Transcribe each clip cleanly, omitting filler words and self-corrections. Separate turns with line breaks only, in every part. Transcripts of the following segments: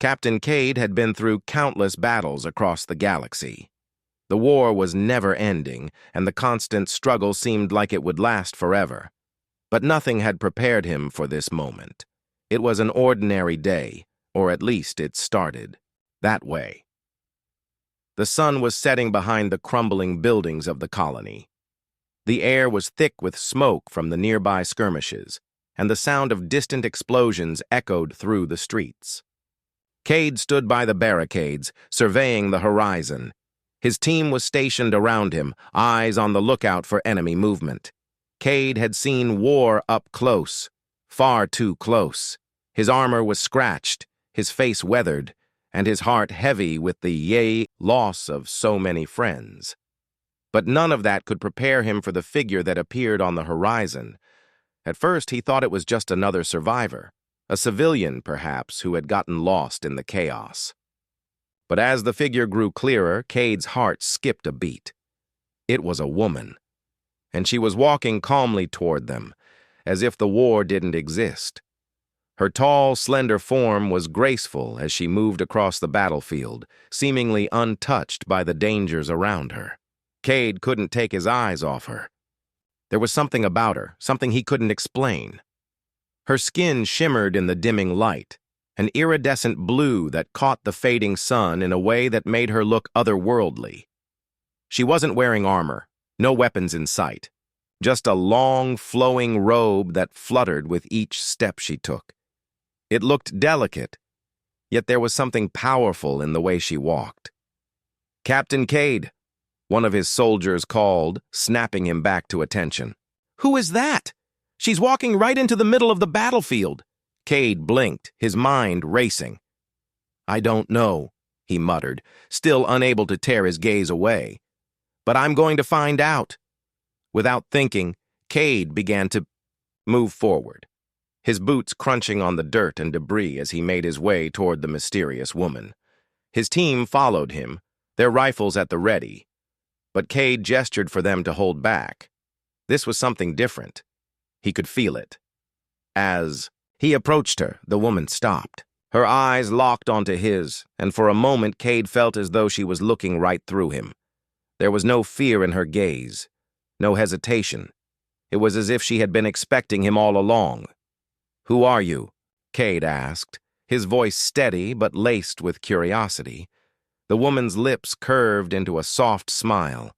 Captain Cade had been through countless battles across the galaxy. The war was never ending, and the constant struggle seemed like it would last forever. But nothing had prepared him for this moment. It was an ordinary day, or at least it started that way. The sun was setting behind the crumbling buildings of the colony. The air was thick with smoke from the nearby skirmishes, and the sound of distant explosions echoed through the streets. Cade stood by the barricades, surveying the horizon. His team was stationed around him, eyes on the lookout for enemy movement. Cade had seen war up close, far too close. His armor was scratched, his face weathered, and his heart heavy with the loss of so many friends. But none of that could prepare him for the figure that appeared on the horizon. At first, he thought it was just another survivor, a civilian, perhaps, who had gotten lost in the chaos. But as the figure grew clearer, Cade's heart skipped a beat. It was a woman, and she was walking calmly toward them, as if the war didn't exist. Her tall, slender form was graceful as she moved across the battlefield, seemingly untouched by the dangers around her. Cade couldn't take his eyes off her. There was something about her, something he couldn't explain. Her skin shimmered in the dimming light, an iridescent blue that caught the fading sun in a way that made her look otherworldly. She wasn't wearing armor, no weapons in sight, just a long, flowing robe that fluttered with each step she took. It looked delicate, yet there was something powerful in the way she walked. "Captain Cade," one of his soldiers called, snapping him back to attention. "Who is that? She's walking right into the middle of the battlefield." Cade blinked, his mind racing. "I don't know," he muttered, still unable to tear his gaze away. "But I'm going to find out." Without thinking, Cade began to move forward, his boots crunching on the dirt and debris as he made his way toward the mysterious woman. His team followed him, their rifles at the ready, but Cade gestured for them to hold back. This was something different. He could feel it. As he approached her, the woman stopped. Her eyes locked onto his, and for a moment Cade felt as though she was looking right through him. There was no fear in her gaze, no hesitation. It was as if she had been expecting him all along. "Who are you?" Cade asked, his voice steady but laced with curiosity. The woman's lips curved into a soft smile.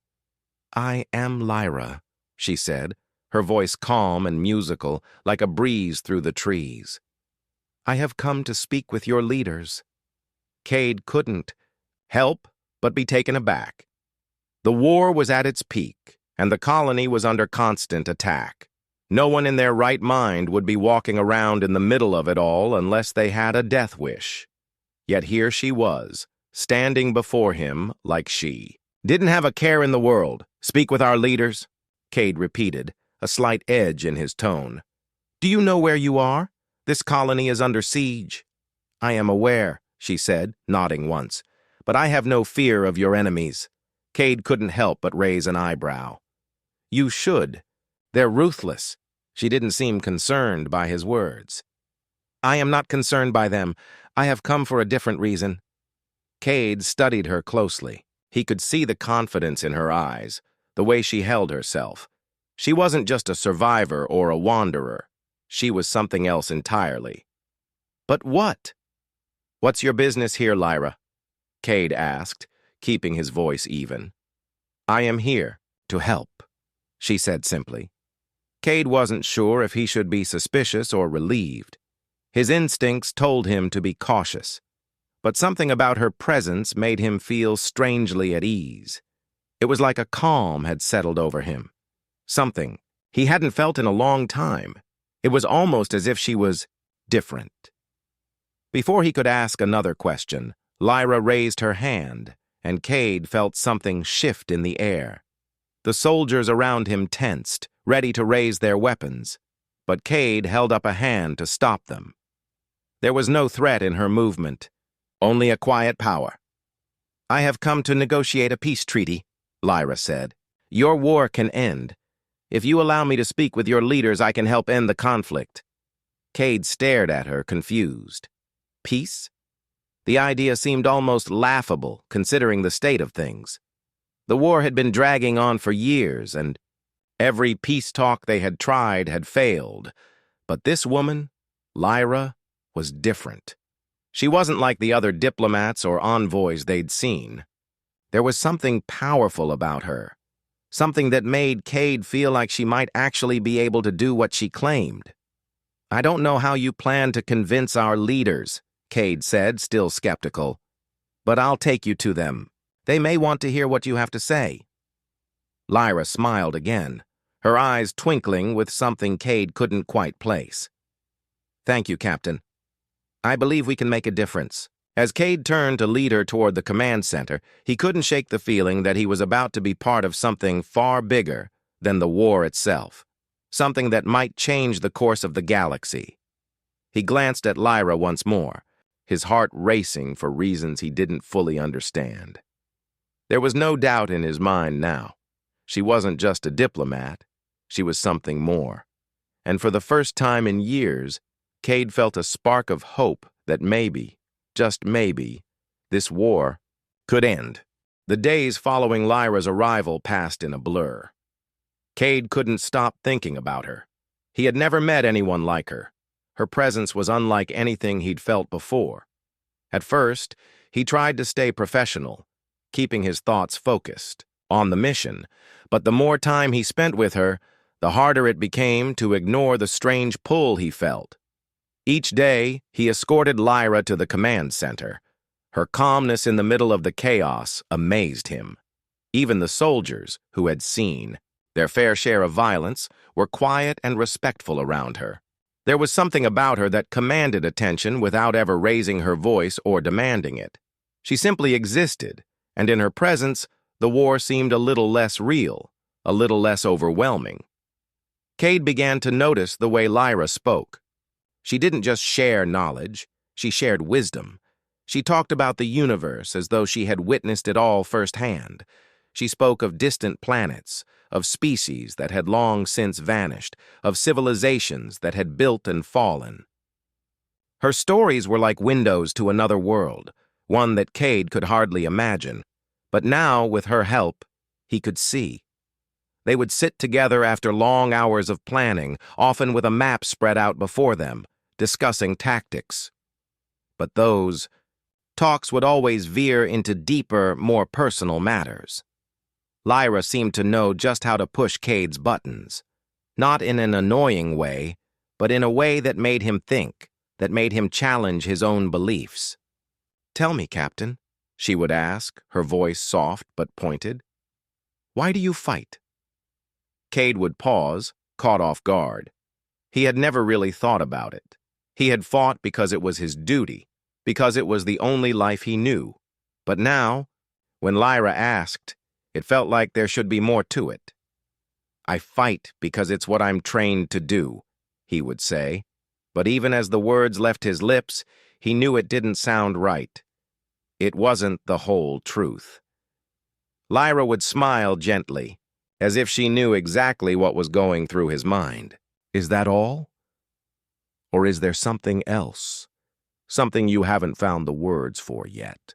"I am Lyra," she said, her voice calm and musical, like a breeze through the trees. "I have come to speak with your leaders." Cade couldn't help but be taken aback. The war was at its peak, and the colony was under constant attack. No one in their right mind would be walking around in the middle of it all unless they had a death wish. Yet here she was, standing before him like she didn't have a care in the world. "Speak with our leaders," Cade repeated, a slight edge in his tone. "Do you know where you are? This colony is under siege." "I am aware," she said, nodding once, "but I have no fear of your enemies." Cade couldn't help but raise an eyebrow. "You should. They're ruthless." She didn't seem concerned by his words. "I am not concerned by them. I have come for a different reason." Cade studied her closely. He could see the confidence in her eyes, the way she held herself. She wasn't just a survivor or a wanderer. She was something else entirely. "But what?" "What's your business here, Lyra?" Cade asked, keeping his voice even. "I am here to help," she said simply. Cade wasn't sure if he should be suspicious or relieved. His instincts told him to be cautious, but something about her presence made him feel strangely at ease. It was like a calm had settled over him, something he hadn't felt in a long time. It was almost as if she was different. Before he could ask another question, Lyra raised her hand, and Cade felt something shift in the air. The soldiers around him tensed, ready to raise their weapons, but Cade held up a hand to stop them. There was no threat in her movement, only a quiet power. "I have come to negotiate a peace treaty," Lyra said. "Your war can end. If you allow me to speak with your leaders, I can help end the conflict." Cade stared at her, confused. "Peace? The idea seemed almost laughable, considering the state of things. The war had been dragging on for years, and every peace talk they had tried had failed. But this woman, Lyra, was different. She wasn't like the other diplomats or envoys they'd seen. There was something powerful about her, something that made Cade feel like she might actually be able to do what she claimed. "I don't know how you plan to convince our leaders," Cade said, still skeptical. "But I'll take you to them. They may want to hear what you have to say." Lyra smiled again, her eyes twinkling with something Cade couldn't quite place. "Thank you, Captain. I believe we can make a difference." As Cade turned to lead her toward the command center, he couldn't shake the feeling that he was about to be part of something far bigger than the war itself, something that might change the course of the galaxy. He glanced at Lyra once more, his heart racing for reasons he didn't fully understand. There was no doubt in his mind now. She wasn't just a diplomat, she was something more. And for the first time in years, Cade felt a spark of hope that maybe, just maybe, this war could end. The days following Lyra's arrival passed in a blur. Cade couldn't stop thinking about her. He had never met anyone like her. Her presence was unlike anything he'd felt before. At first, he tried to stay professional, keeping his thoughts focused on the mission, but the more time he spent with her, the harder it became to ignore the strange pull he felt. Each day, he escorted Lyra to the command center. Her calmness in the middle of the chaos amazed him. Even the soldiers, who had seen their fair share of violence, were quiet and respectful around her. There was something about her that commanded attention without ever raising her voice or demanding it. She simply existed, and in her presence, the war seemed a little less real, a little less overwhelming. Cade began to notice the way Lyra spoke. She didn't just share knowledge, she shared wisdom. She talked about the universe as though she had witnessed it all firsthand. She spoke of distant planets, of species that had long since vanished, of civilizations that had built and fallen. Her stories were like windows to another world, one that Cade could hardly imagine. But now, with her help, he could see. They would sit together after long hours of planning, often with a map spread out before them, discussing tactics. But those talks would always veer into deeper, more personal matters. Lyra seemed to know just how to push Cade's buttons, not in an annoying way, but in a way that made him think, that made him challenge his own beliefs. "Tell me, Captain," she would ask, her voice soft but pointed. "Why do you fight?" Cade would pause, caught off guard. He had never really thought about it. He had fought because it was his duty, because it was the only life he knew. But now, when Lyra asked, it felt like there should be more to it. "I fight because it's what I'm trained to do," he would say. But even as the words left his lips, he knew it didn't sound right. It wasn't the whole truth. Lyra would smile gently, as if she knew exactly what was going through his mind. "Is that all? Or is there something else? Something you haven't found the words for yet?"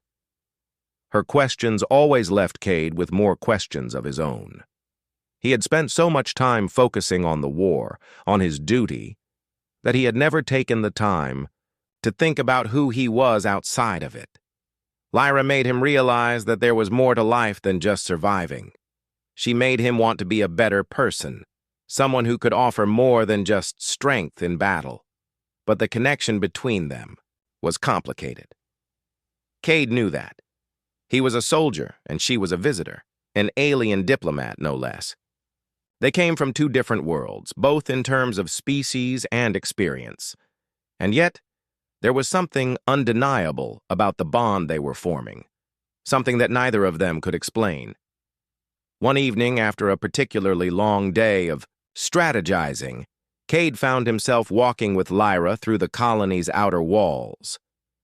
Her questions always left Cade with more questions of his own. He had spent so much time focusing on the war, on his duty, that he had never taken the time to think about who he was outside of it. Lyra made him realize that there was more to life than just surviving. She made him want to be a better person, someone who could offer more than just strength in battle. But the connection between them was complicated. Cade knew that. He was a soldier, and she was a visitor, an alien diplomat, no less. They came from two different worlds, both in terms of species and experience. And yet, there was something undeniable about the bond they were forming, something that neither of them could explain. One evening, after a particularly long day of strategizing, Cade found himself walking with Lyra through the colony's outer walls.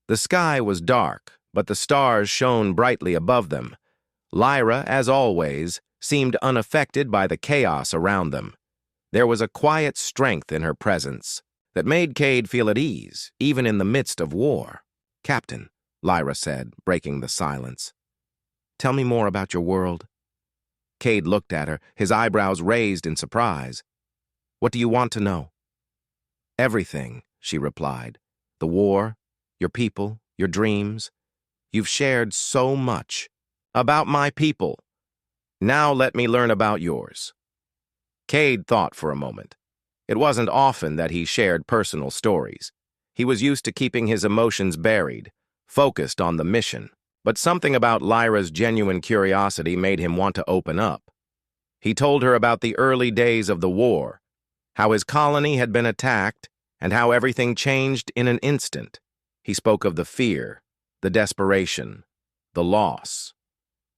The sky was dark, but the stars shone brightly above them. Lyra, as always, seemed unaffected by the chaos around them. There was a quiet strength in her presence that made Cade feel at ease, even in the midst of war. "Captain, Lyra said, breaking the silence. Tell me more about your world. Cade looked at her, his eyebrows raised in surprise. What do you want to know? Everything, she replied. The war, your people, your dreams. You've shared so much. About my people. Now let me learn about yours. Cade thought for a moment. It wasn't often that he shared personal stories. He was used to keeping his emotions buried, focused on the mission. But something about Lyra's genuine curiosity made him want to open up. He told her about the early days of the war, how his colony had been attacked, and how everything changed in an instant. He spoke of the fear, the desperation, the loss.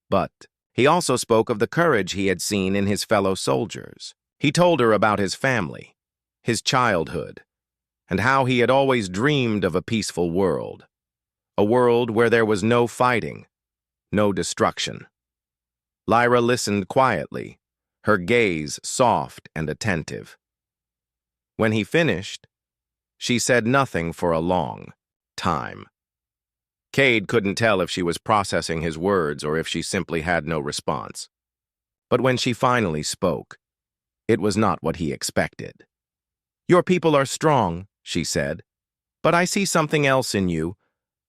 But he also spoke of the courage he had seen in his fellow soldiers. He told her about his family, his childhood, and how he had always dreamed of a peaceful world. A world where there was no fighting, no destruction. Lyra listened quietly, her gaze soft and attentive. When he finished, she said nothing for a long time. Cade couldn't tell if she was processing his words or if she simply had no response. But when she finally spoke, it was not what he expected. Your people are strong, she said, but I see something else in you.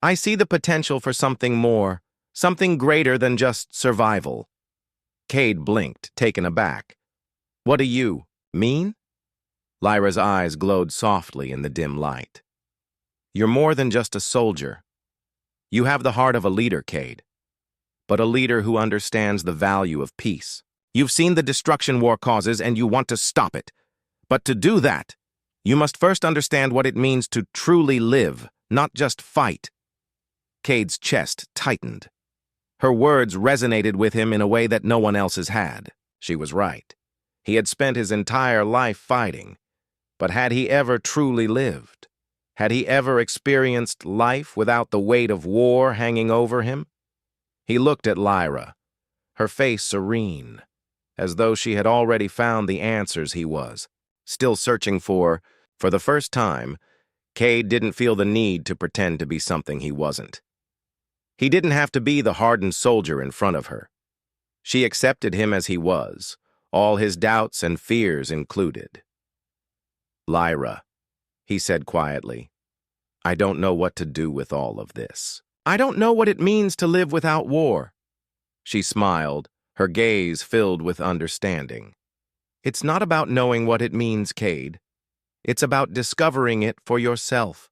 I see the potential for something more, something greater than just survival. Cade blinked, taken aback. What do you mean? Lyra's eyes glowed softly in the dim light. You're more than just a soldier. You have the heart of a leader, Cade, but a leader who understands the value of peace. You've seen the destruction war causes and you want to stop it. But to do that, you must first understand what it means to truly live, not just fight. Cade's chest tightened. Her words resonated with him in a way that no one else's had. She was right. He had spent his entire life fighting. But had he ever truly lived? Had he ever experienced life without the weight of war hanging over him? He looked at Lyra, her face serene, as though she had already found the answers he was still searching for. For the first time, Cade didn't feel the need to pretend to be something he wasn't. He didn't have to be the hardened soldier in front of her. She accepted him as he was, all his doubts and fears included. Lyra, he said quietly, I don't know what to do with all of this. I don't know what it means to live without war. She smiled, her gaze filled with understanding. It's not about knowing what it means, Cade. It's about discovering it for yourself.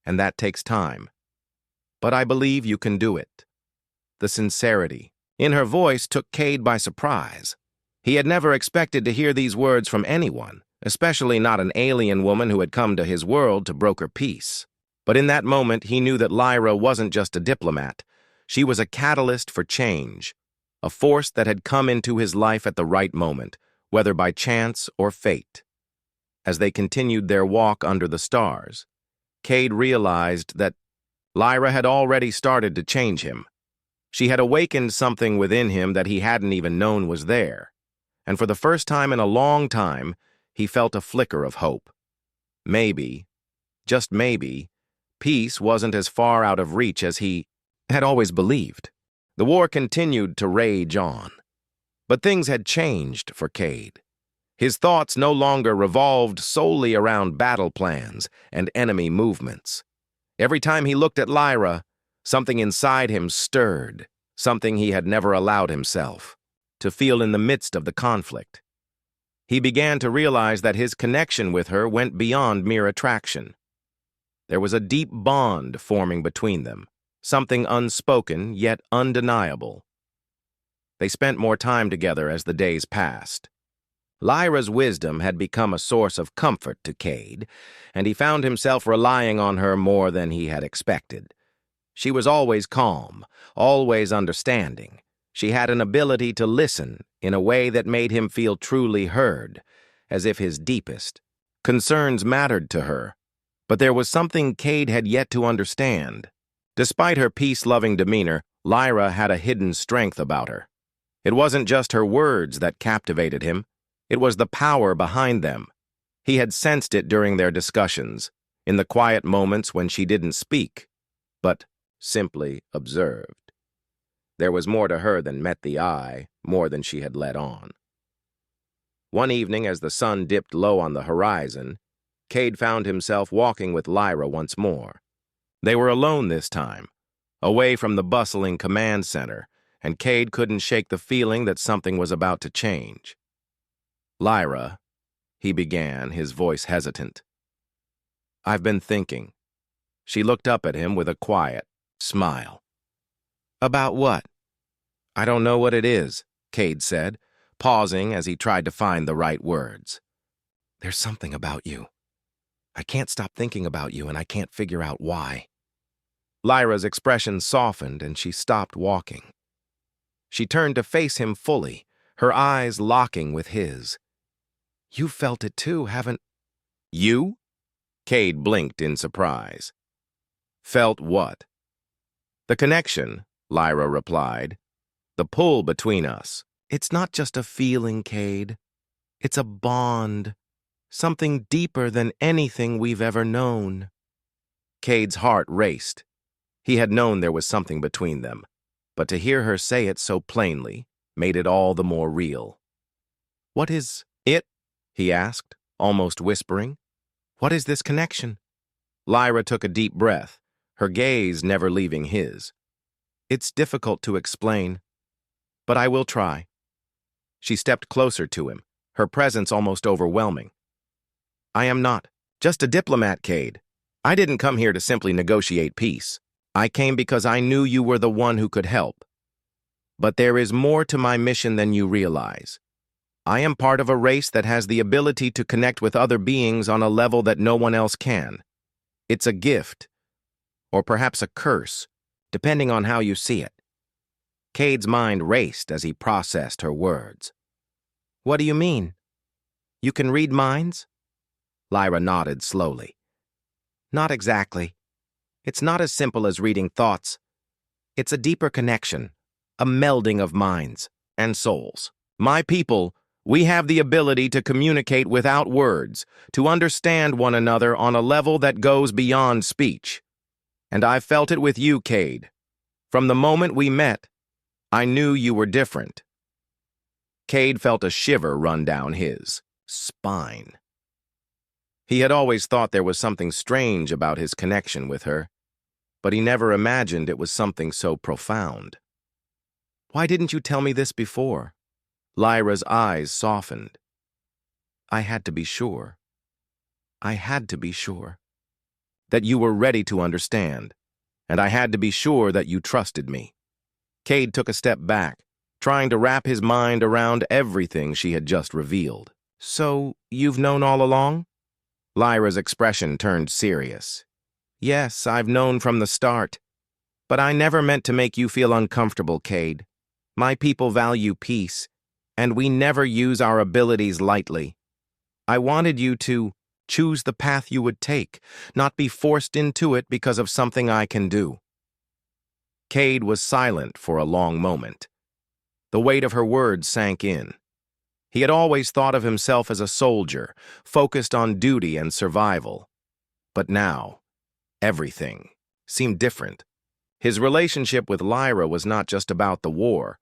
And that takes time. But I believe you can do it. The sincerity in her voice took Cade by surprise. He had never expected to hear these words from anyone, especially not an alien woman who had come to his world to broker peace. But in that moment, he knew that Lyra wasn't just a diplomat. She was a catalyst for change, a force that had come into his life at the right moment, whether by chance or fate. As they continued their walk under the stars, Cade realized that Lyra had already started to change him. She had awakened something within him that he hadn't even known was there. And for the first time in a long time, he felt a flicker of hope. Maybe, just maybe, peace wasn't as far out of reach as he had always believed. The war continued to rage on. But things had changed for Cade. His thoughts no longer revolved solely around battle plans and enemy movements. Every time he looked at Lyra, something inside him stirred, something he had never allowed himself to feel in the midst of the conflict. He began to realize that his connection with her went beyond mere attraction. There was a deep bond forming between them, something unspoken yet undeniable. They spent more time together as the days passed. Lyra's wisdom had become a source of comfort to Cade, and he found himself relying on her more than he had expected. She was always calm, always understanding. She had an ability to listen in a way that made him feel truly heard, as if his deepest concerns mattered to her. But there was something Cade had yet to understand. Despite her peace-loving demeanor, Lyra had a hidden strength about her. It wasn't just her words that captivated him. It was the power behind them. He had sensed it during their discussions, in the quiet moments when she didn't speak, but simply observed. There was more to her than met the eye, more than she had let on. One evening, as the sun dipped low on the horizon, Cade found himself walking with Lyra once more. They were alone this time, away from the bustling command center, and Cade couldn't shake the feeling that something was about to change. "Lyra," he began, his voice hesitant. "I've been thinking." She looked up at him with a quiet smile. "About what?" "I don't know what it is," Cade said, pausing as he tried to find the right words. "There's something about you. I can't stop thinking about you, and I can't figure out why." Lyra's expression softened, and she stopped walking. She turned to face him fully, her eyes locking with his. "You felt it too, haven't—" "You?" Cade blinked in surprise. "Felt what?" "The connection," Lyra replied. "The pull between us. It's not just a feeling, Cade. It's a bond. Something deeper than anything we've ever known." Cade's heart raced. He had known there was something between them, but to hear her say it so plainly made it all the more real. "What is it?" he asked, almost whispering. "What is this connection?" Lyra took a deep breath, her gaze never leaving his. "It's difficult to explain, but I will try." She stepped closer to him, her presence almost overwhelming. "I am not just a diplomat, Cade. I didn't come here to simply negotiate peace. I came because I knew you were the one who could help. But there is more to my mission than you realize. I am part of a race that has the ability to connect with other beings on a level that no one else can. It's a gift, or perhaps a curse, depending on how you see it." Cade's mind raced as he processed her words. "What do you mean? You can read minds?" Lyra nodded slowly. "Not exactly. It's not as simple as reading thoughts. It's a deeper connection, a melding of minds and souls. My people, we have the ability to communicate without words, to understand one another on a level that goes beyond speech. And I felt it with you, Cade. From the moment we met, I knew you were different." Cade felt a shiver run down his spine. He had always thought there was something strange about his connection with her, but he never imagined it was something so profound. "Why didn't you tell me this before?" Lyra's eyes softened. "I had to be sure. I had to be sure. That you were ready to understand, and I had to be sure that you trusted me." Cade took a step back, trying to wrap his mind around everything she had just revealed. "So, you've known all along?" Lyra's expression turned serious. "Yes, I've known from the start. But I never meant to make you feel uncomfortable, Cade. My people value peace, and we never use our abilities lightly. I wanted you to choose the path you would take, not be forced into it because of something I can do." Cade was silent for a long moment. The weight of her words sank in. He had always thought of himself as a soldier, focused on duty and survival. But now, everything seemed different. His relationship with Lyra was not just about the war.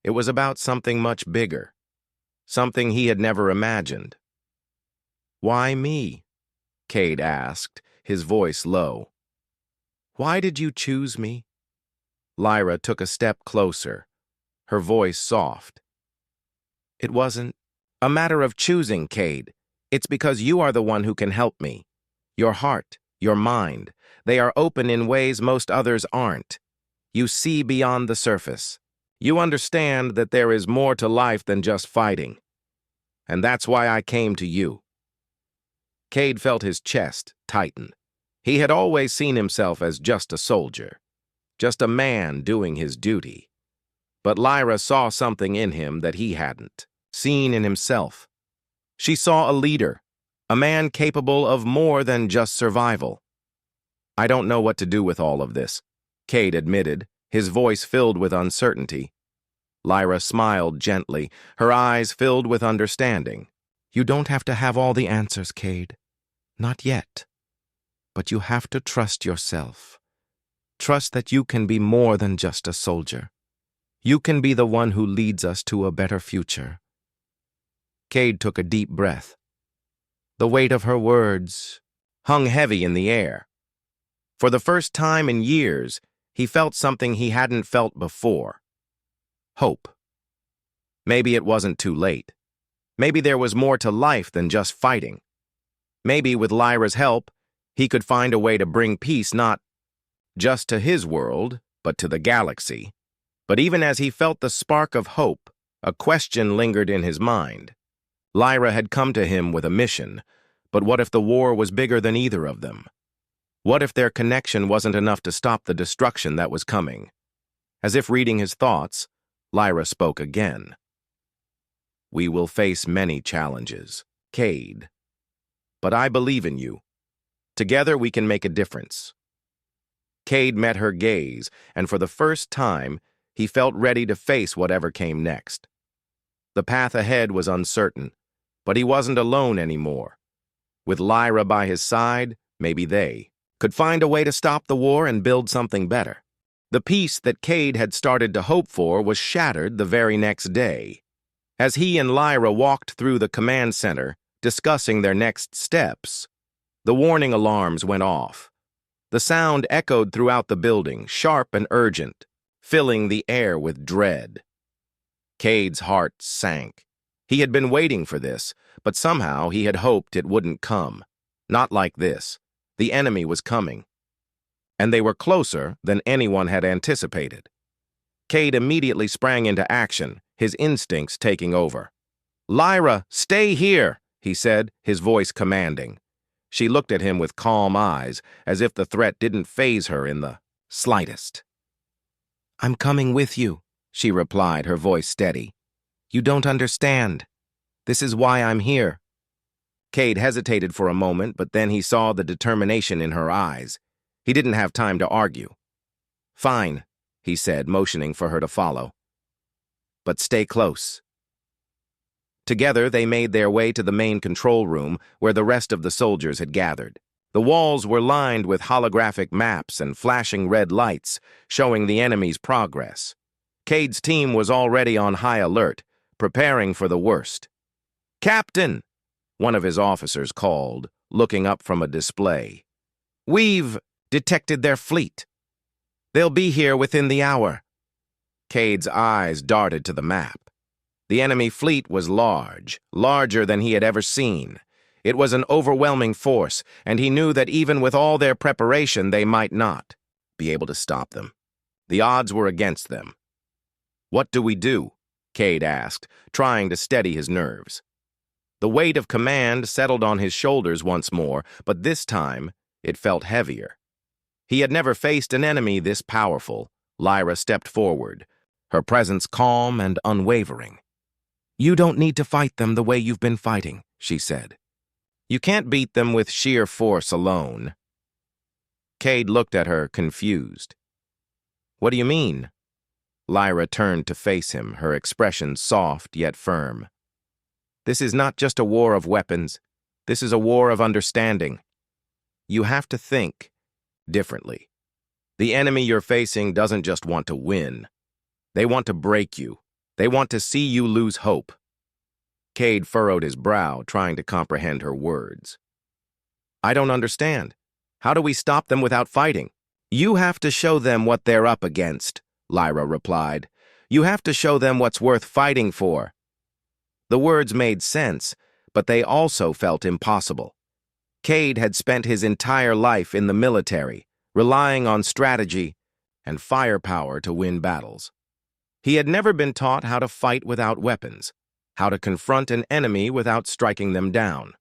It was about something much bigger, something he had never imagined. "Why me?" Cade asked, his voice low. "Why did you choose me?" Lyra took a step closer, her voice soft. "It wasn't a matter of choosing, Cade. It's because you are the one who can help me. Your heart, your mind, they are open in ways most others aren't. You see beyond the surface. You understand that there is more to life than just fighting. And that's why I came to you." Cade felt his chest tighten. He had always seen himself as just a soldier, just a man doing his duty. But Lyra saw something in him that he hadn't seen in himself. She saw a leader, a man capable of more than just survival. "I don't know what to do with all of this," Cade admitted, his voice filled with uncertainty. Lyra smiled gently, her eyes filled with understanding. "You don't have to have all the answers, Cade. Not yet. But you have to trust yourself. Trust that you can be more than just a soldier. You can be the one who leads us to a better future." Cade took a deep breath. The weight of her words hung heavy in the air. For the first time in years, he felt something he hadn't felt before. Hope. Maybe it wasn't too late. Maybe there was more to life than just fighting. Maybe with Lyra's help, he could find a way to bring peace not just to his world, but to the galaxy. But even as he felt the spark of hope, a question lingered in his mind. Lyra had come to him with a mission, but what if the war was bigger than either of them? What if their connection wasn't enough to stop the destruction that was coming? As if reading his thoughts, Lyra spoke again. "We will face many challenges, Cade. But I believe in you. Together we can make a difference." Cade met her gaze, and for the first time, he felt ready to face whatever came next. The path ahead was uncertain, but he wasn't alone anymore. With Lyra by his side, maybe they could find a way to stop the war and build something better. The peace that Cade had started to hope for was shattered the very next day. As he and Lyra walked through the command center, discussing their next steps, the warning alarms went off. The sound echoed throughout the building, sharp and urgent, filling the air with dread. Cade's heart sank. He had been waiting for this, but somehow he had hoped it wouldn't come. Not like this. The enemy was coming. And they were closer than anyone had anticipated. Cade immediately sprang into action, his instincts taking over. "Lyra, stay here," he said, his voice commanding. She looked at him with calm eyes, as if the threat didn't faze her in the slightest. "I'm coming with you," she replied, her voice steady. "You don't understand. This is why I'm here." Cade hesitated for a moment, but then he saw the determination in her eyes. He didn't have time to argue. "Fine," he said, motioning for her to follow. "But stay close." Together, they made their way to the main control room where the rest of the soldiers had gathered. The walls were lined with holographic maps and flashing red lights, showing the enemy's progress. Cade's team was already on high alert, preparing for the worst. "Captain!" one of his officers called, looking up from a display. "We've detected their fleet. They'll be here within the hour." Cade's eyes darted to the map. The enemy fleet was large, larger than he had ever seen. It was an overwhelming force, and he knew that even with all their preparation, they might not be able to stop them. The odds were against them. "What do we do?" Cade asked, trying to steady his nerves. The weight of command settled on his shoulders once more, but this time it felt heavier. He had never faced an enemy this powerful. Lyra stepped forward, her presence calm and unwavering. "You don't need to fight them the way you've been fighting," she said. "You can't beat them with sheer force alone." Cade looked at her, confused. "What do you mean?" Lyra turned to face him, her expression soft yet firm. "This is not just a war of weapons. This is a war of understanding. You have to think differently. The enemy you're facing doesn't just want to win. They want to break you. They want to see you lose hope." Cade furrowed his brow, trying to comprehend her words. "I don't understand. How do we stop them without fighting?" "You have to show them what they're up against," Lyra replied. "You have to show them what's worth fighting for." The words made sense, but they also felt impossible. Cade had spent his entire life in the military, relying on strategy and firepower to win battles. He had never been taught how to fight without weapons, how to confront an enemy without striking them down.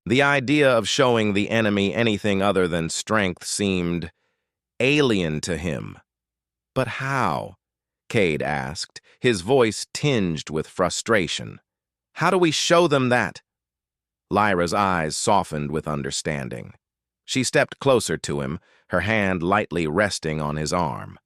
The idea of showing the enemy anything other than strength seemed alien to him. "But how?" Cade asked, his voice tinged with frustration. "How do we show them that?" Lyra's eyes softened with understanding. She stepped closer to him, her hand lightly resting on his arm.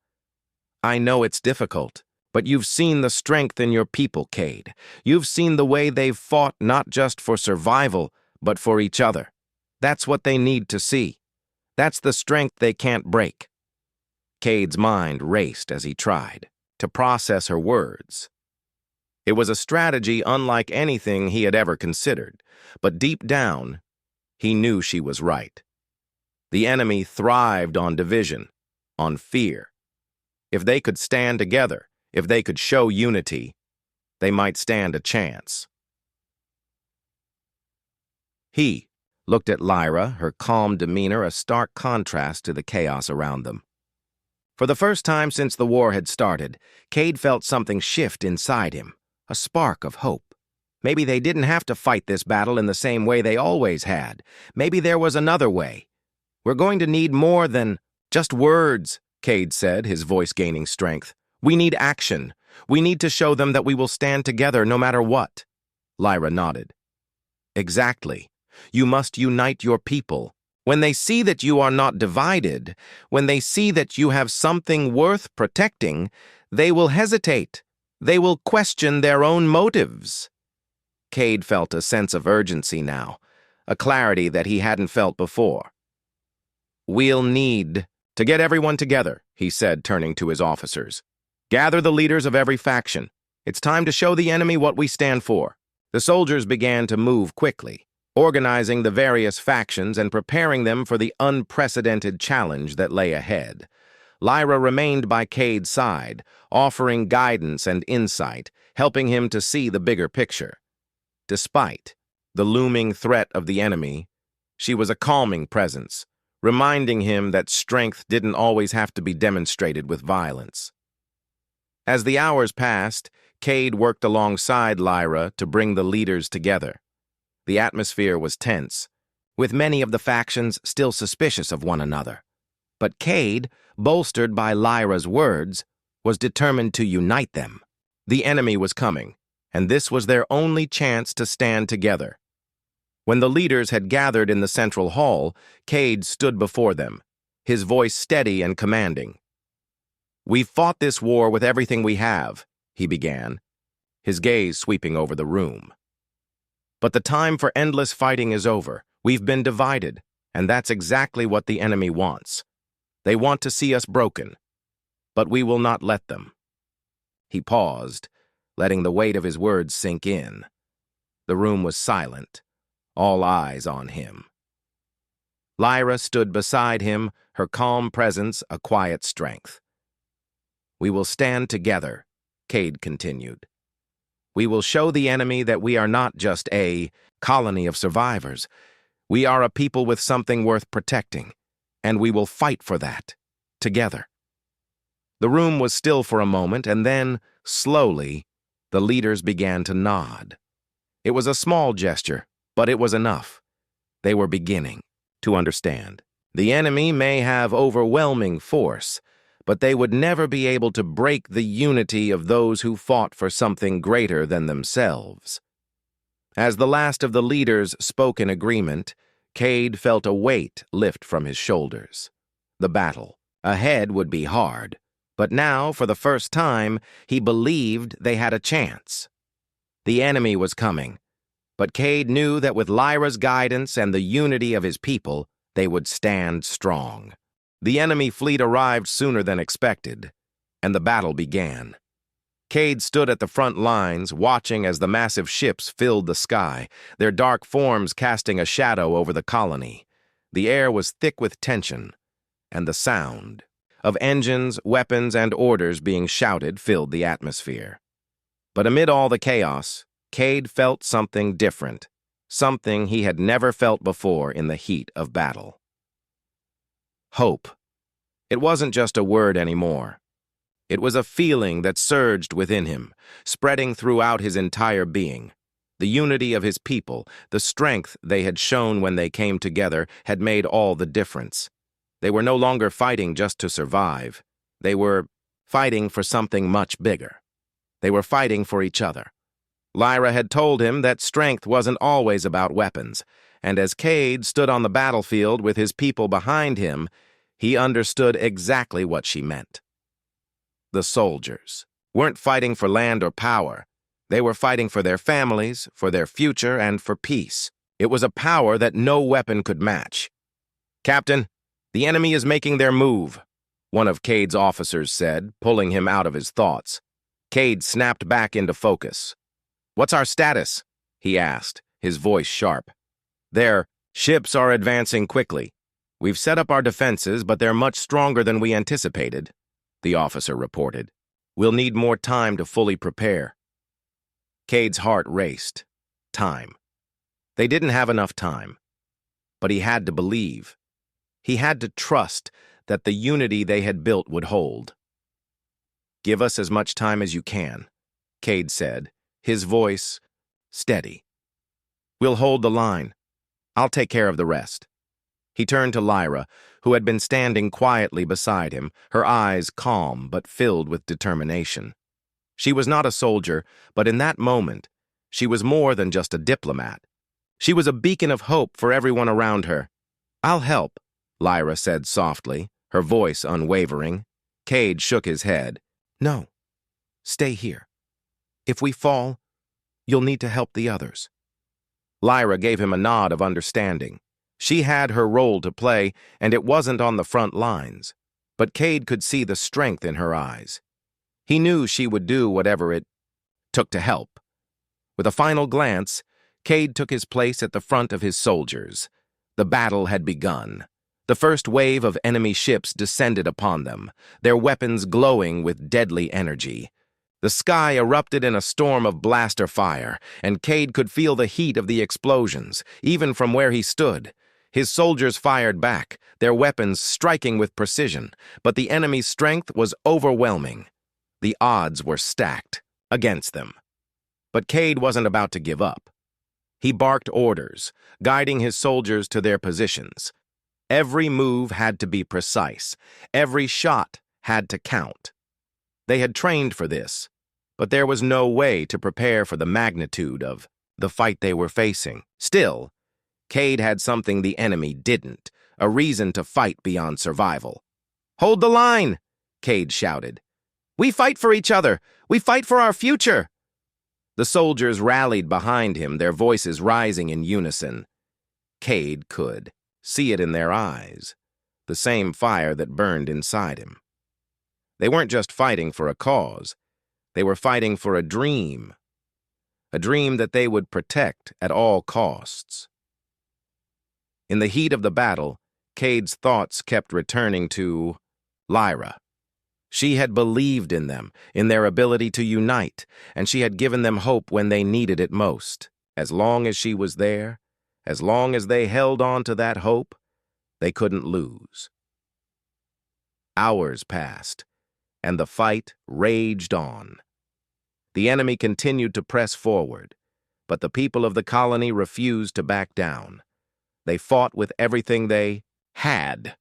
"I know it's difficult, but you've seen the strength in your people, Cade. You've seen the way they've fought not just for survival, but for each other. That's what they need to see. That's the strength they can't break." Cade's mind raced as he tried to process her words. It was a strategy unlike anything he had ever considered, but deep down, he knew she was right. The enemy thrived on division, on fear. If they could stand together, if they could show unity, they might stand a chance. He looked at Lyra, her calm demeanor a stark contrast to the chaos around them. For the first time since the war had started, Cade felt something shift inside him, a spark of hope. Maybe they didn't have to fight this battle in the same way they always had. Maybe there was another way. We're going to need more than just words, Cade said, his voice gaining strength. We need action. We need to show them that we will stand together no matter what. Lyra nodded. Exactly. You must unite your people. When they see that you are not divided, when they see that you have something worth protecting, they will hesitate. They will question their own motives. Cade felt a sense of urgency now, a clarity that he hadn't felt before. We'll need to get everyone together, he said, turning to his officers. Gather the leaders of every faction. It's time to show the enemy what we stand for. The soldiers began to move quickly, organizing the various factions and preparing them for the unprecedented challenge that lay ahead. Lyra remained by Cade's side, offering guidance and insight, helping him to see the bigger picture. Despite the looming threat of the enemy, she was a calming presence, reminding him that strength didn't always have to be demonstrated with violence. As the hours passed, Cade worked alongside Lyra to bring the leaders together. The atmosphere was tense, with many of the factions still suspicious of one another. But Cade, bolstered by Lyra's words, was determined to unite them. The enemy was coming, and this was their only chance to stand together. When the leaders had gathered in the central hall, Cade stood before them, his voice steady and commanding. "We've fought this war with everything we have," he began, his gaze sweeping over the room. "But the time for endless fighting is over. We've been divided, and that's exactly what the enemy wants. They want to see us broken, but we will not let them." He paused, letting the weight of his words sink in. The room was silent, all eyes on him. Lyra stood beside him, her calm presence a quiet strength. "We will stand together," Cade continued. "We will show the enemy that we are not just a colony of survivors. We are a people with something worth protecting, and we will fight for that, together." The room was still for a moment, and then, slowly, the leaders began to nod. It was a small gesture, but it was enough. They were beginning to understand. The enemy may have overwhelming force, but they would never be able to break the unity of those who fought for something greater than themselves. As the last of the leaders spoke in agreement, Cade felt a weight lift from his shoulders. The battle ahead would be hard, but now, for the first time, he believed they had a chance. The enemy was coming, but Cade knew that with Lyra's guidance and the unity of his people, they would stand strong. The enemy fleet arrived sooner than expected, and the battle began. Cade stood at the front lines, watching as the massive ships filled the sky, their dark forms casting a shadow over the colony. The air was thick with tension, and the sound of engines, weapons, and orders being shouted filled the atmosphere. But amid all the chaos, Cade felt something different, something he had never felt before in the heat of battle. Hope. It wasn't just a word anymore. It was a feeling that surged within him, spreading throughout his entire being. The unity of his people, the strength they had shown when they came together, had made all the difference. They were no longer fighting just to survive. They were fighting for something much bigger. They were fighting for each other. Lyra had told him that strength wasn't always about weapons, and as Cade stood on the battlefield with his people behind him, he understood exactly what she meant. The soldiers weren't fighting for land or power. They were fighting for their families, for their future, and for peace. It was a power that no weapon could match. "Captain, the enemy is making their move. one of Cade's officers said, pulling him out of his thoughts. Cade snapped back into focus. "What's our status?" he asked, his voice sharp. "Their ships are advancing quickly. We've set up our defenses, but they're much stronger than we anticipated," the officer reported. "We'll need more time to fully prepare." Cade's heart raced. Time. They didn't have enough time. But he had to believe. He had to trust that the unity they had built would hold. "Give us as much time as you can," Cade said, his voice steady. "We'll hold the line. I'll take care of the rest." He turned to Lyra, who had been standing quietly beside him, her eyes calm but filled with determination. She was not a soldier, but in that moment, she was more than just a diplomat. She was a beacon of hope for everyone around her. "I'll help," Lyra said softly, her voice unwavering. Cade shook his head. "No, stay here. If we fall, you'll need to help the others." Lyra gave him a nod of understanding. She had her role to play, and it wasn't on the front lines. But Cade could see the strength in her eyes. He knew she would do whatever it took to help. With a final glance, Cade took his place at the front of his soldiers. The battle had begun. The first wave of enemy ships descended upon them, their weapons glowing with deadly energy. The sky erupted in a storm of blaster fire, and Cade could feel the heat of the explosions, even from where he stood. His soldiers fired back, their weapons striking with precision, but the enemy's strength was overwhelming. The odds were stacked against them. But Cade wasn't about to give up. He barked orders, guiding his soldiers to their positions. Every move had to be precise. Every shot had to count. They had trained for this, but there was no way to prepare for the magnitude of the fight they were facing. Still, Cade had something the enemy didn't, a reason to fight beyond survival. "Hold the line!" Cade shouted. "We fight for each other! We fight for our future!" The soldiers rallied behind him, their voices rising in unison. Cade could see it in their eyes, the same fire that burned inside him. They weren't just fighting for a cause. They were fighting for a dream that they would protect at all costs. In the heat of the battle, Cade's thoughts kept returning to Lyra. She had believed in them, in their ability to unite, and she had given them hope when they needed it most. As long as she was there, as long as they held on to that hope, they couldn't lose. Hours passed, and the fight raged on. The enemy continued to press forward, but the people of the colony refused to back down. They fought with everything they had.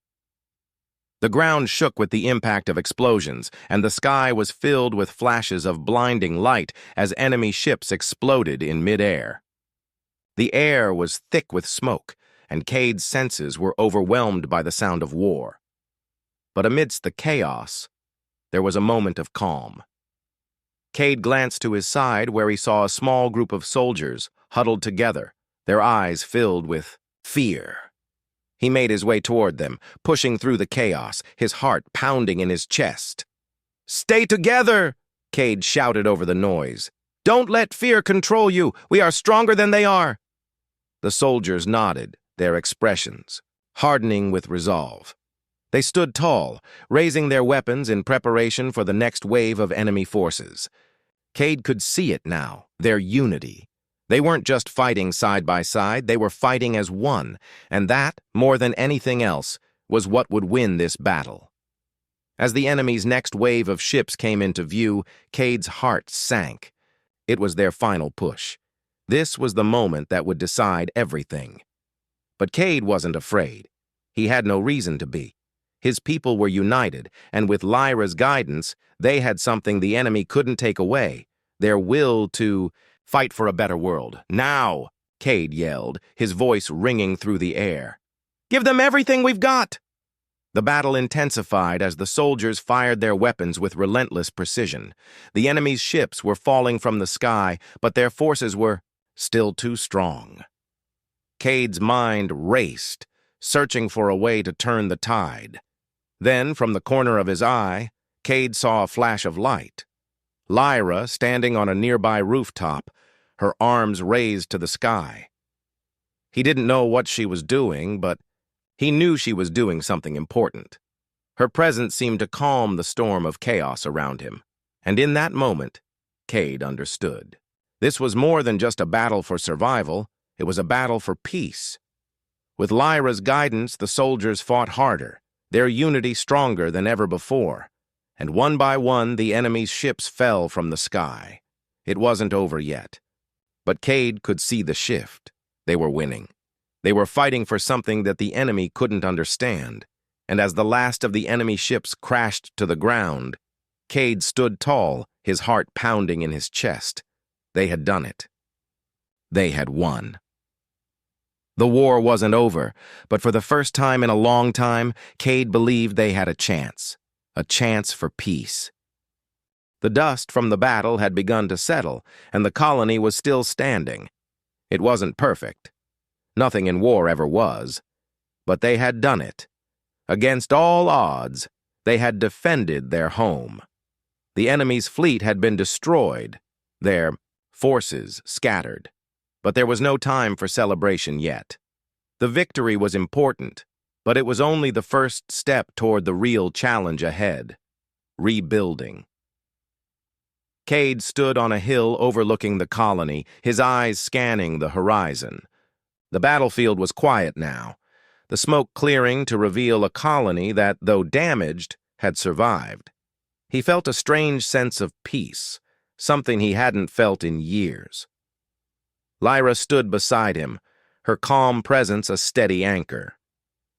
The ground shook with the impact of explosions, and the sky was filled with flashes of blinding light as enemy ships exploded in midair. The air was thick with smoke, and Cade's senses were overwhelmed by the sound of war. But amidst the chaos, there was a moment of calm. Cade glanced to his side where he saw a small group of soldiers huddled together, their eyes filled with fear. He made his way toward them, pushing through the chaos, his heart pounding in his chest. "Stay together!" Cade shouted over the noise. "Don't let fear control you! We are stronger than they are!" The soldiers nodded, their expressions hardening with resolve. They stood tall, raising their weapons in preparation for the next wave of enemy forces. Cade could see it now, their unity. They weren't just fighting side by side, they were fighting as one, and that, more than anything else, was what would win this battle. As the enemy's next wave of ships came into view, Cade's heart sank. It was their final push. This was the moment that would decide everything. But Cade wasn't afraid. He had no reason to be. His people were united, and with Lyra's guidance, they had something the enemy couldn't take away, their will to fight for a better world. "Now!" Cade yelled, his voice ringing through the air. "Give them everything we've got!" The battle intensified as the soldiers fired their weapons with relentless precision. The enemy's ships were falling from the sky, but their forces were still too strong. Cade's mind raced, searching for a way to turn the tide. Then, from the corner of his eye, Cade saw a flash of light. Lyra, standing on a nearby rooftop, her arms raised to the sky. He didn't know what she was doing, but he knew she was doing something important. Her presence seemed to calm the storm of chaos around him, and in that moment, Cade understood. This was more than just a battle for survival, it was a battle for peace. With Lyra's guidance, the soldiers fought harder, their unity stronger than ever before, and one by one the enemy's ships fell from the sky. It wasn't over yet. But Cade could see the shift. They were winning. They were fighting for something that the enemy couldn't understand, and as the last of the enemy ships crashed to the ground, Cade stood tall, his heart pounding in his chest. They had done it. They had won. The war wasn't over, but for the first time in a long time, Cade believed they had a chance for peace. The dust from the battle had begun to settle, and the colony was still standing. It wasn't perfect. Nothing in war ever was. But they had done it. Against all odds, they had defended their home. The enemy's fleet had been destroyed, their forces scattered. But there was no time for celebration yet. The victory was important, but it was only the first step toward the real challenge ahead: rebuilding. Cade stood on a hill overlooking the colony, his eyes scanning the horizon. The battlefield was quiet now, the smoke clearing to reveal a colony that, though damaged, had survived. He felt a strange sense of peace, something he hadn't felt in years. Lyra stood beside him, her calm presence a steady anchor.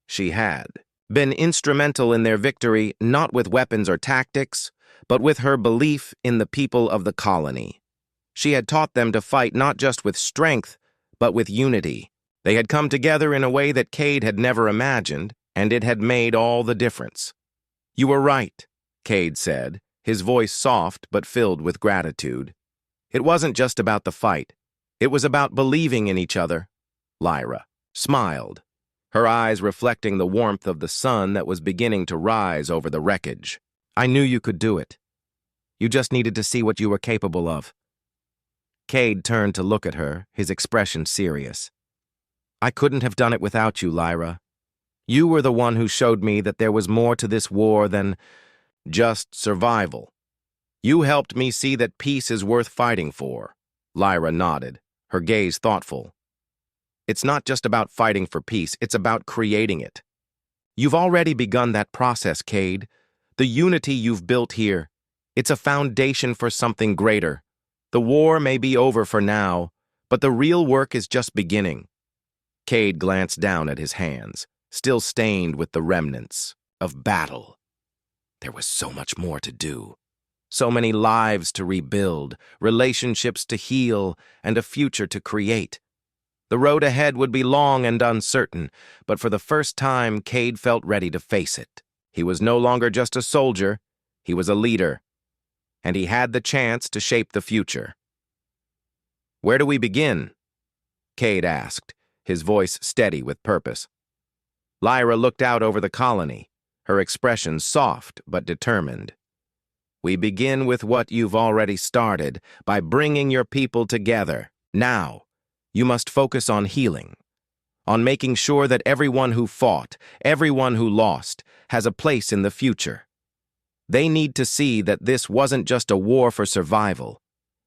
She had been instrumental in their victory, not with weapons or tactics, but with her belief in the people of the colony. She had taught them to fight not just with strength, but with unity. They had come together in a way that Cade had never imagined, and it had made all the difference. "You were right," Cade said, his voice soft but filled with gratitude. "It wasn't just about the fight. It was about believing in each other." Lyra smiled, her eyes reflecting the warmth of the sun that was beginning to rise over the wreckage. "I knew you could do it. You just needed to see what you were capable of." Cade turned to look at her, his expression serious. "I couldn't have done it without you, Lyra. You were the one who showed me that there was more to this war than just survival. You helped me see that peace is worth fighting for." Lyra nodded, her gaze thoughtful. "It's not just about fighting for peace, it's about creating it. You've already begun that process, Cade. The unity you've built here, it's a foundation for something greater. The war may be over for now, but the real work is just beginning." Cade glanced down at his hands, still stained with the remnants of battle. There was so much more to do. So many lives to rebuild, relationships to heal, and a future to create. The road ahead would be long and uncertain, but for the first time, Cade felt ready to face it. He was no longer just a soldier, he was a leader, and he had the chance to shape the future. "Where do we begin?" Cade asked, his voice steady with purpose. Lyra looked out over the colony, her expression soft but determined. "We begin with what you've already started, by bringing your people together. Now, you must focus on healing, on making sure that everyone who fought, everyone who lost, has a place in the future. They need to see that this wasn't just a war for survival.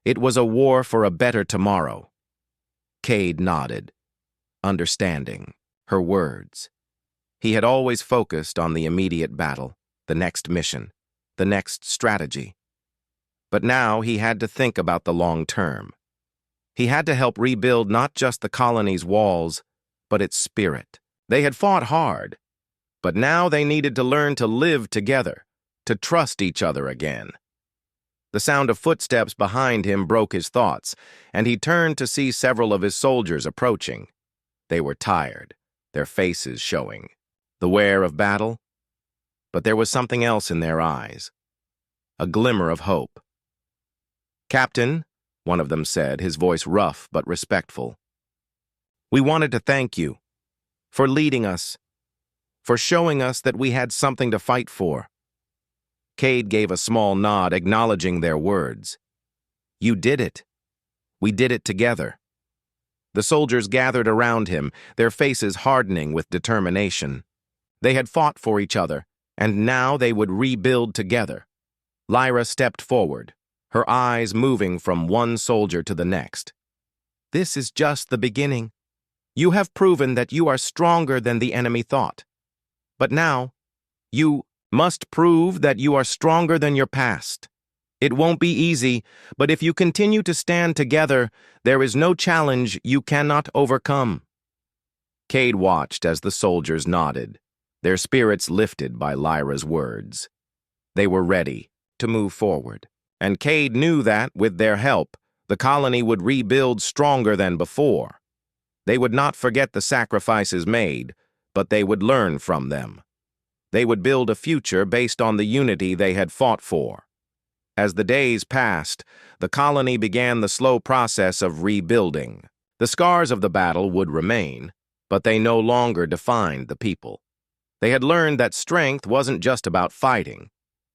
It was a war for a better tomorrow." Cade nodded, understanding her words. He had always focused on the immediate battle, the next mission, the next strategy. But now he had to think about the long term. He had to help rebuild not just the colony's walls, but its spirit. They had fought hard, but now they needed to learn to live together, to trust each other again. The sound of footsteps behind him broke his thoughts, and he turned to see several of his soldiers approaching. They were tired, their faces showing the wear of battle, but there was something else in their eyes, a glimmer of hope. "Captain," one of them said, his voice rough but respectful, "we wanted to thank you for leading us, for showing us that we had something to fight for. Cade gave a small nod, acknowledging their words. You did it. We did it together. The soldiers gathered around him, their faces hardening with determination. They had fought for each other, and now they would rebuild together. Lyra stepped forward, her eyes moving from one soldier to the next. This is just the beginning. You have proven that you are stronger than the enemy thought. But now, you must prove that you are stronger than your past. It won't be easy, but if you continue to stand together, there is no challenge you cannot overcome. Cade watched as the soldiers nodded, their spirits lifted by Lyra's words. They were ready to move forward, and Cade knew that, with their help, the colony would rebuild stronger than before. They would not forget the sacrifices made, but they would learn from them. They would build a future based on the unity they had fought for. As the days passed, the colony began the slow process of rebuilding. The scars of the battle would remain, but they no longer defined the people. They had learned that strength wasn't just about fighting.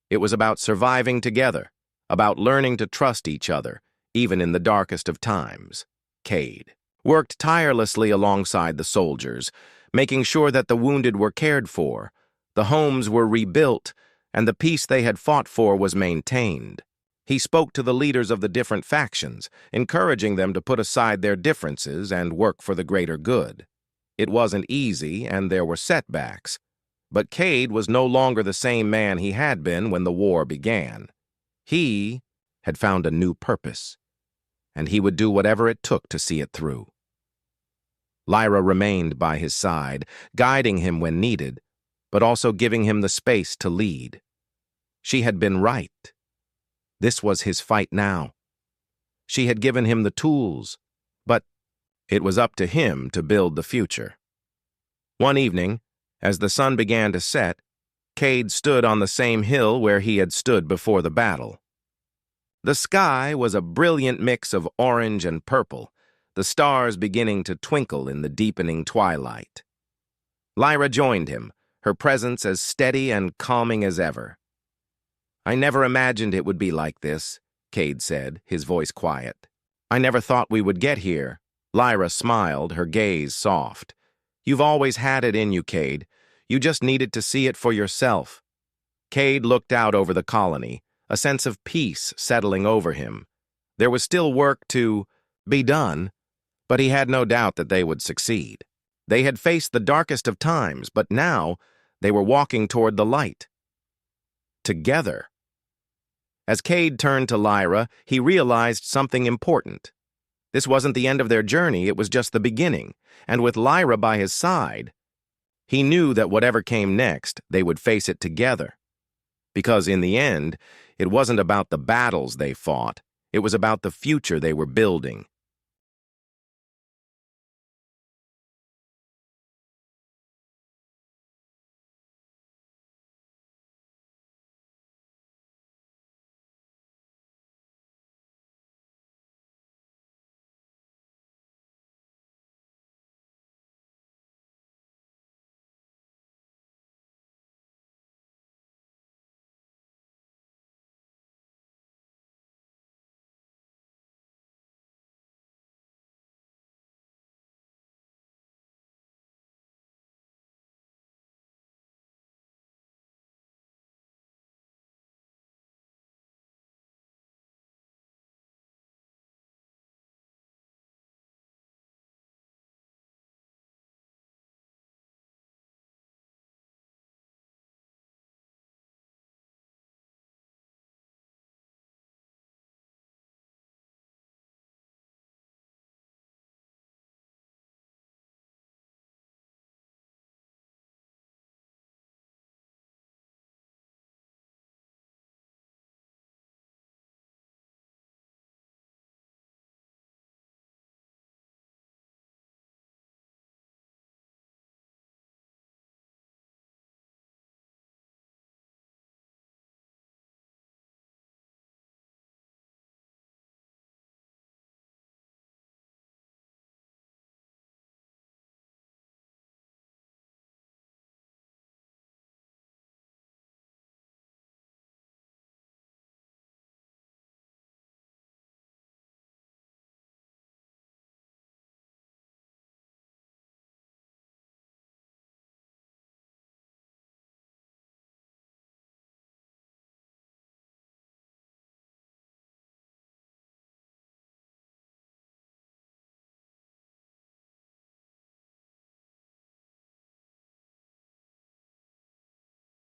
It was about surviving together, about learning to trust each other, even in the darkest of times. Cade worked tirelessly alongside the soldiers, making sure that the wounded were cared for, the homes were rebuilt, and the peace they had fought for was maintained. He spoke to the leaders of the different factions, encouraging them to put aside their differences and work for the greater good. It wasn't easy, and there were setbacks, but Cade was no longer the same man he had been when the war began. He had found a new purpose, and he would do whatever it took to see it through. Lyra remained by his side, guiding him when needed, but also giving him the space to lead. She had been right. This was his fight now. She had given him the tools, but it was up to him to build the future. One evening, as the sun began to set, Cade stood on the same hill where he had stood before the battle. The sky was a brilliant mix of orange and purple, the stars beginning to twinkle in the deepening twilight. Lyra joined him, her presence as steady and calming as ever. I never imagined it would be like this, Cade said, his voice quiet. I never thought we would get here. Lyra smiled, her gaze soft. You've always had it in you, Cade. You just needed to see it for yourself. Cade looked out over the colony, a sense of peace settling over him. There was still work to be done, but he had no doubt that they would succeed. They had faced the darkest of times, but now they were walking toward the light. Together. As Cade turned to Lyra, he realized something important. This wasn't the end of their journey, it was just the beginning, and with Lyra by his side, he knew that whatever came next, they would face it together. Because in the end, it wasn't about the battles they fought, it was about the future they were building,